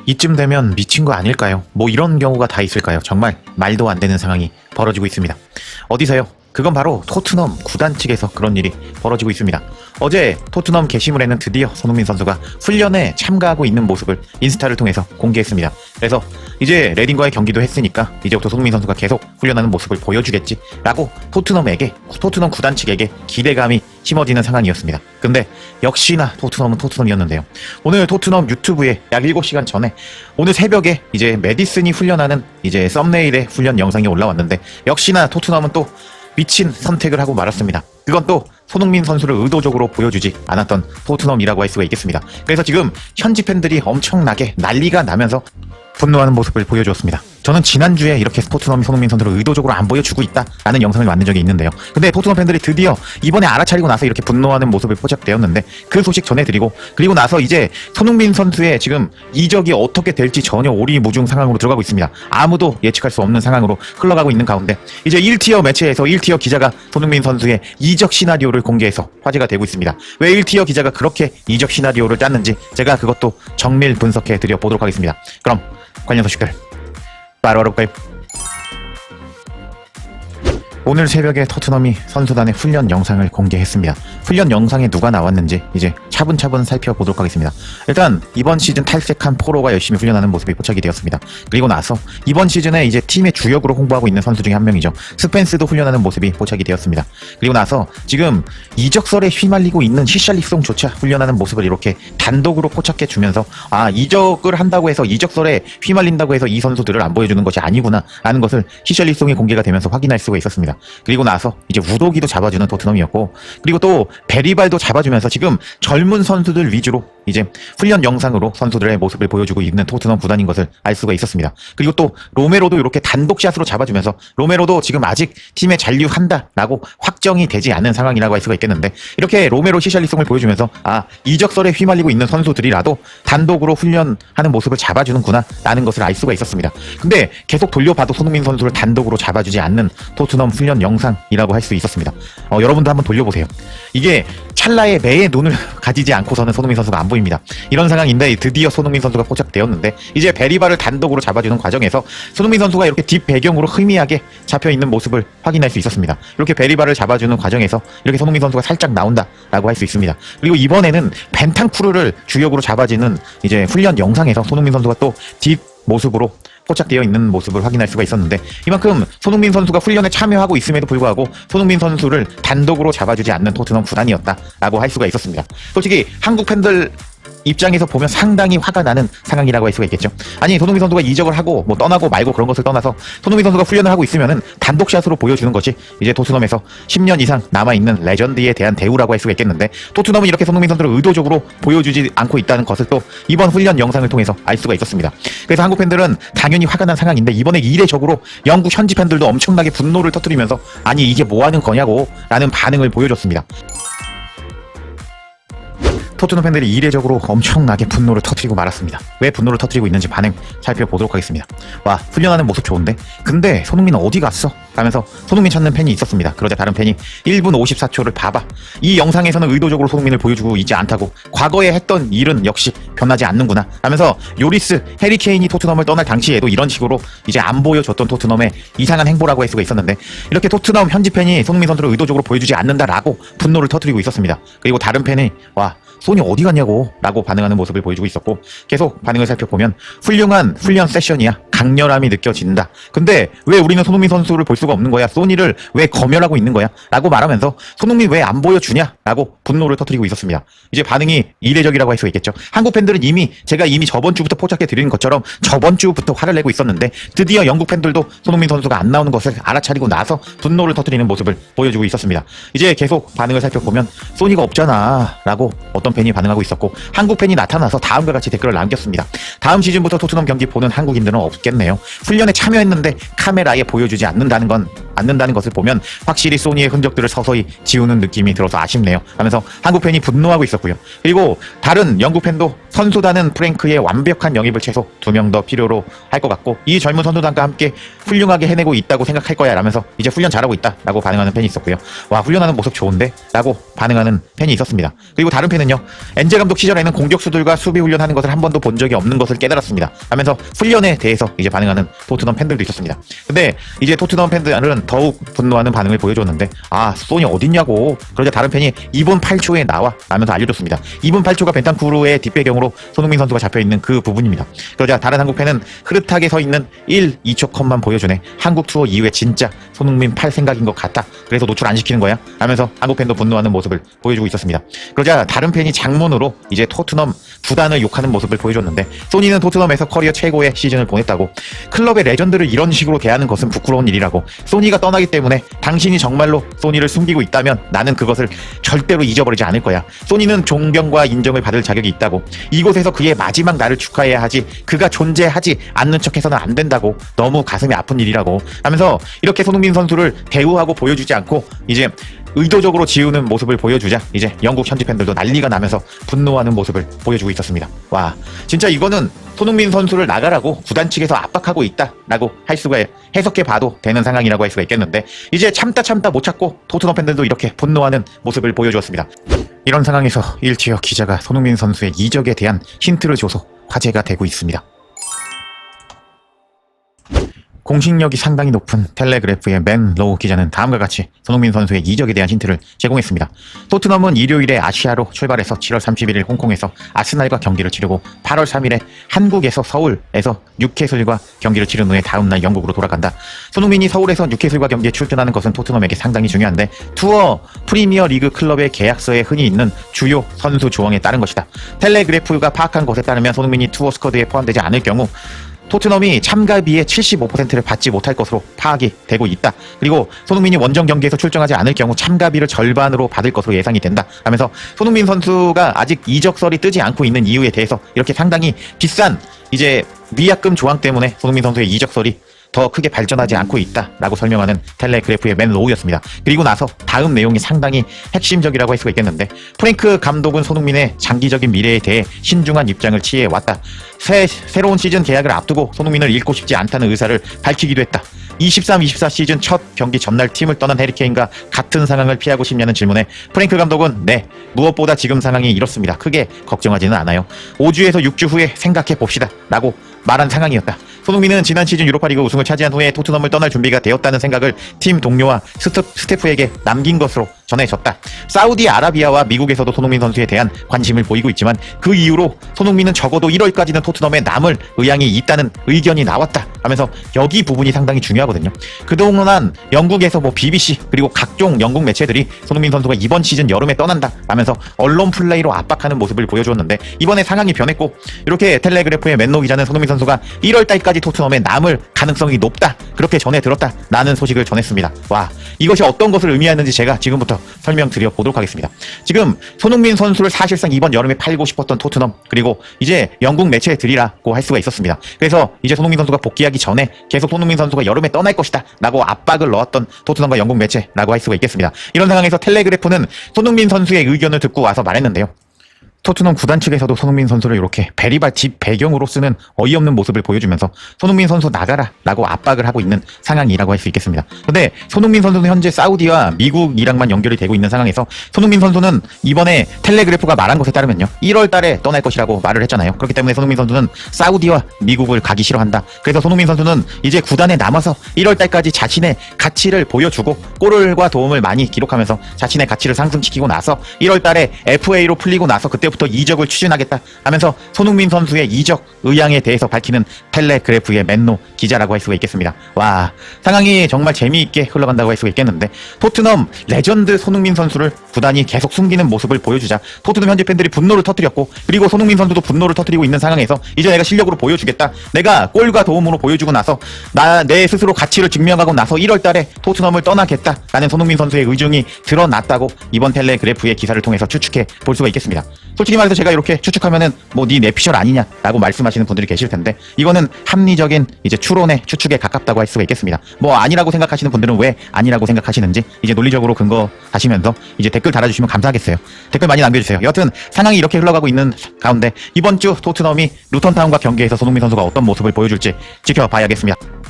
이쯤 되면 미친 거 아닐까요? 뭐 이런 경우가 다 있을까요? 정말 말도 안 되는 상황이 벌어지고 있습니다. 어디서요? 그건 바로 토트넘 구단 측에서 그런 일이 벌어지고 있습니다. 어제 토트넘 게시물에는 드디어 손흥민 선수가 훈련에 참가하고 있는 모습을 인스타를 통해서 공개했습니다. 그래서 이제 레딩과의 경기도 했으니까 이제부터 손흥민 선수가 계속 훈련하는 모습을 보여주겠지라고 토트넘 구단 측에게 기대감이 심어지는 상황이었습니다. 근데 역시나 토트넘은 토트넘이었는데요. 오늘 토트넘 유튜브에 약 7시간 전에 오늘 새벽에 이제 메디슨이 훈련하는 이제 썸네일의 훈련 영상이 올라왔는데 역시나 토트넘은 또 미친 선택을 하고 말았습니다. 그건 또 손흥민 선수를 의도적으로 보여주지 않았던 토트넘이라고 할 수가 있겠습니다. 그래서 지금 현지 팬들이 엄청나게 난리가 나면서 분노하는 모습을 보여주었습니다. 저는 지난주에 이렇게 토트넘이 손흥민 선수를 의도적으로 안 보여주고 있다라는 영상을 만든 적이 있는데요. 근데 토트넘 팬들이 드디어 이번에 알아차리고 나서 이렇게 분노하는 모습을 포착되었는데 그 소식 전해드리고 그리고 나서 이제 손흥민 선수의 지금 이적이 어떻게 될지 전혀 오리무중 상황으로 들어가고 있습니다. 아무도 예측할 수 없는 상황으로 흘러가고 있는 가운데 이제 1티어 매체에서 1티어 기자가 손흥민 선수의 이적 시나리오를 공개해서 화제가 되고 있습니다. 왜 1티어 기자가 그렇게 이적 시나리오를 짰는지 제가 그것도 정밀 분석해 드려 보도록 하겠습니다. 그럼 관련 소식들 바로 알아볼까요? 오늘 새벽에 토트넘이 선수단의 훈련 영상을 공개했습니다. 훈련 영상에 누가 나왔는지 이제 차분차분 살펴보도록 하겠습니다. 일단 이번 시즌 탈색한 포로가 열심히 훈련하는 모습이 포착이 되었습니다. 그리고 나서 이번 시즌에 이제 팀의 주역으로 홍보하고 있는 선수 중에 한 명이죠. 스펜스도 훈련하는 모습이 포착이 되었습니다. 그리고 나서 지금 이적설에 휘말리고 있는 히샬리송조차 훈련하는 모습을 이렇게 단독으로 포착해 주면서 이적을 한다고 해서 이적설에 휘말린다고 해서 이 선수들을 안 보여주는 것이 아니구나 라는 것을 히샬리송이 공개가 되면서 확인할 수가 있었습니다. 그리고 나서 이제 우도기도 잡아주는 토트넘이었고 그리고 또 베리발도 잡아주면서 지금 젊은 선수들 위주로 이제 훈련 영상으로 선수들의 모습을 보여주고 있는 토트넘 구단인 것을 알 수가 있었습니다. 그리고 또 로메로도 이렇게 단독샷으로 잡아주면서 로메로도 지금 아직 팀에 잔류한다라고 확정이 되지 않은 상황이라고 할 수가 있겠는데 이렇게 로메로 히샬리송을 보여주면서 이적설에 휘말리고 있는 선수들이라도 단독으로 훈련하는 모습을 잡아주는구나 라는 것을 알 수가 있었습니다. 근데 계속 돌려봐도 손흥민 선수를 단독으로 잡아주지 않는 토트넘 훈련 영상이라고 할 수 있었습니다. 여러분도 한번 돌려보세요. 이게 찰나의 매의 눈을 가지지 않고서는 손흥민 선수가 안 보입니다. 이런 상황인데 드디어 손흥민 선수가 포착되었는데 이제 베리바를 단독으로 잡아주는 과정에서 손흥민 선수가 이렇게 뒷 배경으로 희미하게 잡혀있는 모습을 확인할 수 있었습니다. 이렇게 베리바를 잡아주는 과정에서 이렇게 손흥민 선수가 살짝 나온다라고 할 수 있습니다. 그리고 이번에는 벤탄쿠르를 주역으로 잡아지는 이제 훈련 영상에서 손흥민 선수가 또 뒷 모습으로 포착되어 있는 모습을 확인할 수가 있었는데 이만큼 손흥민 선수가 훈련에 참여하고 있음에도 불구하고 손흥민 선수를 단독으로 잡아주지 않는 토트넘 구단이었다라고 할 수가 있었습니다. 솔직히 한국 팬들 입장에서 보면 상당히 화가 나는 상황이라고 할 수가 있겠죠. 아니 손흥민 선수가 이적을 하고 뭐 떠나고 말고 그런 것을 떠나서 손흥민 선수가 훈련을 하고 있으면은 단독샷으로 보여주는 것이 이제 토트넘에서 10년 이상 남아있는 레전드에 대한 대우라고 할 수가 있겠는데 토트넘은 이렇게 손흥민 선수를 의도적으로 보여주지 않고 있다는 것을 또 이번 훈련 영상을 통해서 알 수가 있었습니다. 그래서 한국 팬들은 당연히 화가 난 상황인데 이번에 이례적으로 영국 현지 팬들도 엄청나게 분노를 터뜨리면서 아니 이게 뭐 하는 거냐고 라는 반응을 보여줬습니다. 토트넘 팬들이 이례적으로 엄청나게 분노를 터뜨리고 말았습니다. 왜 분노를 터뜨리고 있는지 반응 살펴보도록 하겠습니다. 와 훈련하는 모습 좋은데? 근데 손흥민은 어디 갔어? 하면서 손흥민 찾는 팬이 있었습니다. 그러자 다른 팬이 1분 54초를 봐봐. 이 영상에서는 의도적으로 손흥민을 보여주고 있지 않다고 과거에 했던 일은 역시 변하지 않는구나 하면서 요리스, 해리케인이 토트넘을 떠날 당시에도 이런 식으로 이제 안 보여줬던 토트넘의 이상한 행보라고 할 수가 있었는데 이렇게 토트넘 현지 팬이 손흥민 선수를 의도적으로 보여주지 않는다라고 분노를 터뜨리고 있었습니다. 그리고 다른 팬이 와 손이 어디 갔냐고 라고 반응하는 모습을 보여주고 있었고 계속 반응을 살펴보면 훌륭한 훈련 세션이야. 강렬함이 느껴진다. 근데 왜 우리는 손흥민 선수를 볼 수가 없는 거야? 소니를 왜 검열하고 있는 거야? 라고 말하면서 손흥민 왜 안 보여주냐? 라고 분노를 터뜨리고 있었습니다. 이제 반응이 이례적이라고 할 수가 있겠죠. 한국 팬들은 제가 이미 저번 주부터 포착해 드리는 것처럼 저번 주부터 화를 내고 있었는데 드디어 영국 팬들도 손흥민 선수가 안 나오는 것을 알아차리고 나서 분노를 터뜨리는 모습을 보여주고 있었습니다. 이제 계속 반응을 살펴보면 소니가 없잖아 라고 어떤 팬이 반응하고 있었고 한국 팬이 나타나서 다음과 같이 댓글을 남겼습니다. 다음 시즌부터 토트넘 경기 보는 한국인들은 없겠네요. 훈련에 참여했는데 카메라에 보여주지 않는다는 건 않는다는 것을 보면 확실히 소니의 흔적들을 서서히 지우는 느낌이 들어서 아쉽네요 하면서 한국 팬이 분노하고 있었고요. 그리고 다른 영국 팬도 선수단은 프랭크의 완벽한 영입을 최소 2명 더 필요로 할 것 같고 이 젊은 선수단과 함께 훌륭하게 해내고 있다고 생각할 거야 라면서 이제 훈련 잘하고 있다 라고 반응하는 팬이 있었고요. 와, 훈련하는 모습 좋은데? 라고 반응하는 팬이 있었습니다. 그리고 다른 팬은요, 엔제 감독 시절에는 공격수들과 수비 훈련하는 것을 한 번도 본 적이 없는 것을 깨달았습니다 하면서 훈련에 대해서 이제 반응하는 토트넘 팬들도 있었습니다. 근데 이제 토트넘 팬들은 더욱 분노하는 반응을 보여줬는데, 아, 소니 어딨냐고. 그러자 다른 팬이 2분 8초에 나와 라면서 알려줬습니다. 2분 8초가 벤탄쿠르의 뒷배경으로 손흥민 선수가 잡혀있는 그 부분입니다. 그러자 다른 한국 팬은 흐릿하게 서 있는 1, 2초 컷만 보여주네. 한국 투어 이후에 진짜 손흥민 팔 생각인 것 같다. 그래서 노출 안 시키는 거야? 하면서 한국 팬도 분노하는 모습을 보여주고 있었습니다. 그러자 다른 팬이 장문으로 이제 토트넘 구단을 욕하는 모습을 보여줬는데, 소니는 토트넘에서 커리어 최고의 시즌을 보냈다고, 클럽의 레전드를 이런 식으로 대하는 것은 부끄러운 일이라고, 소니가 떠나기 때문에 당신이 정말로 소니를 숨기고 있다면 나는 그것을 절대로 잊어버리지 않을 거야. 소니는 존경과 인정을 받을 자격이 있다고, 이곳에서 그의 마지막 날을 축하해야 하지 그가 존재하지 않는 척해서는 안 된다고, 너무 가슴이 아픈 일이라고 하면서 이렇게 손흥민 선수를 대우하고 보여주지 않고 이제 의도적으로 지우는 모습을 보여주자 이제 영국 현지 팬들도 난리가 나면서 분노하는 모습을 보여주고 있었습니다. 와, 진짜 이거는 손흥민 선수를 나가라고 구단 측에서 압박하고 있다라고 할 수가, 해석해 봐도 되는 상황이라고 할 수가 있겠는데, 이제 참다 못 참고 토트넘 팬들도 이렇게 분노하는 모습을 보여주었습니다. 이런 상황에서 일치어 기자가 손흥민 선수의 이적에 대한 힌트를 줘서 화제가 되고 있습니다. 공식력이 상당히 높은 텔레그래프의 맨 로우 기자는 다음과 같이 손흥민 선수의 이적에 대한 힌트를 제공했습니다. 토트넘은 일요일에 아시아로 출발해서 7월 31일 홍콩에서 아스날과 경기를 치르고 8월 3일에 한국에서 서울에서 뉴캐슬과 경기를 치른 후에 다음날 영국으로 돌아간다. 손흥민이 서울에서 뉴캐슬과 경기에 출전하는 것은 토트넘에게 상당히 중요한데, 투어 프리미어 리그 클럽의 계약서에 흔히 있는 주요 선수 조항에 따른 것이다. 텔레그래프가 파악한 것에 따르면 손흥민이 투어 스쿼드에 포함되지 않을 경우 토트넘이 참가비의 75%를 받지 못할 것으로 파악이 되고 있다. 그리고 손흥민이 원정 경기에서 출전하지 않을 경우 참가비를 절반으로 받을 것으로 예상이 된다 하면서 손흥민 선수가 아직 이적설이 뜨지 않고 있는 이유에 대해서 이렇게 상당히 비싼 이제 위약금 조항 때문에 손흥민 선수의 이적설이 더 크게 발전하지 않고 있다라고 설명하는 텔레그래프의 맨 로우였습니다. 그리고 나서 다음 내용이 상당히 핵심적이라고 할 수가 있겠는데, 프랭크 감독은 손흥민의 장기적인 미래에 대해 신중한 입장을 취해왔다. 새로운 시즌 계약을 앞두고 손흥민을 잃고 싶지 않다는 의사를 밝히기도 했다. 23-24 시즌 첫 경기 전날 팀을 떠난 해리케인과 같은 상황을 피하고 싶냐는 질문에 프랭크 감독은 네, 무엇보다 지금 상황이 이렇습니다. 크게 걱정하지는 않아요. 5주에서 6주 후에 생각해 봅시다 라고 말한 상황이었다. 손흥민은 지난 시즌 유로파리그 우승을 차지한 후에 토트넘을 떠날 준비가 되었다는 생각을 팀 동료와 스태프에게 남긴 것으로 전해졌다. 사우디아라비아와 미국에서도 손흥민 선수에 대한 관심을 보이고 있지만 그 이후로 손흥민은 적어도 1월까지는 토트넘에 남을 의향이 있다는 의견이 나왔다 하면서 여기 부분이 상당히 중요하거든요. 그동안 영국에서 BBC 그리고 각종 영국 매체들이 손흥민 선수가 이번 시즌 여름에 떠난다 라면서 언론 플레이로 압박하는 모습을 보여주었는데, 이번에 상황이 변했고 이렇게 텔레그래프의 맨로 기자는 손흥민 선수가 1월달까지 토트넘에 남을 가능성이 높다, 그렇게 전해 들었다 라는 소식을 전했습니다. 와, 이것이 어떤 것을 의미하는지 제가 지금부터 설명드려 보도록 하겠습니다. 지금 손흥민 선수를 사실상 이번 여름에 팔고 싶었던 토트넘, 그리고 이제 영국 매체들이라고 할 수가 있었습니다. 그래서 이제 손흥민 선수가 복귀하기 전에 계속 손흥민 선수가 여름에 떠날 것이다 라고 압박을 넣었던 토트넘과 영국 매체라고 할 수가 있겠습니다. 이런 상황에서 텔레그래프는 손흥민 선수의 의견을 듣고 와서 말했는데요. 토트넘 구단 측에서도 손흥민 선수를 이렇게 베리발 뒷 배경으로 쓰는 어이없는 모습을 보여주면서 손흥민 선수 나가라 라고 압박을 하고 있는 상황이라고 할 수 있겠습니다. 근데 손흥민 선수는 현재 사우디와 미국이랑만 연결이 되고 있는 상황에서 손흥민 선수는 이번에 텔레그래프가 말한 것에 따르면요, 1월 달에 떠날 것이라고 말을 했잖아요. 그렇기 때문에 손흥민 선수는 사우디와 미국을 가기 싫어한다. 그래서 손흥민 선수는 이제 구단에 남아서 1월 달까지 자신의 가치를 보여주고 골과 도움을 많이 기록하면서 자신의 가치를 상승시키고 나서 1월 달에 FA로 풀리고 나서 그때 부터 이적을 추진하겠다 하면서 손흥민 선수의 이적 의향에 대해서 밝히는 텔레그래프의 맨로 기자라고 할 수가 있겠습니다. 와, 상황이 정말 재미있게 흘러간다고 할 수가 있겠는데, 토트넘 레전드 손흥민 선수를 구단이 계속 숨기는 모습을 보여주자 토트넘 현지 팬들이 분노를 터뜨렸고, 그리고 손흥민 선수도 분노를 터뜨리고 있는 상황에서 이제 내가 실력으로 보여주겠다, 내가 골과 도움으로 보여주고 나서 내 스스로 가치를 증명하고 나서 1월 달에 토트넘을 떠나겠다 라는 손흥민 선수의 의중이 드러났다고 이번 텔레그래프의 기사를 통해서 추측해 볼 수가 있겠습니다. 솔직히 말해서 제가 이렇게 추측하면은 뭐 네 내피셜 아니냐라고 말씀하시는 분들이 계실 텐데 이거는 합리적인 이제 추론의 추측에 가깝다고 할 수가 있겠습니다. 뭐 아니라고 생각하시는 분들은 왜 아니라고 생각하시는지 이제 논리적으로 근거하시면서 이제 댓글 달아주시면 감사하겠어요. 댓글 많이 남겨주세요. 여하튼 상황이 이렇게 흘러가고 있는 가운데 이번 주 토트넘이 루턴타운과 경기에서 손흥민 선수가 어떤 모습을 보여줄지 지켜봐야겠습니다.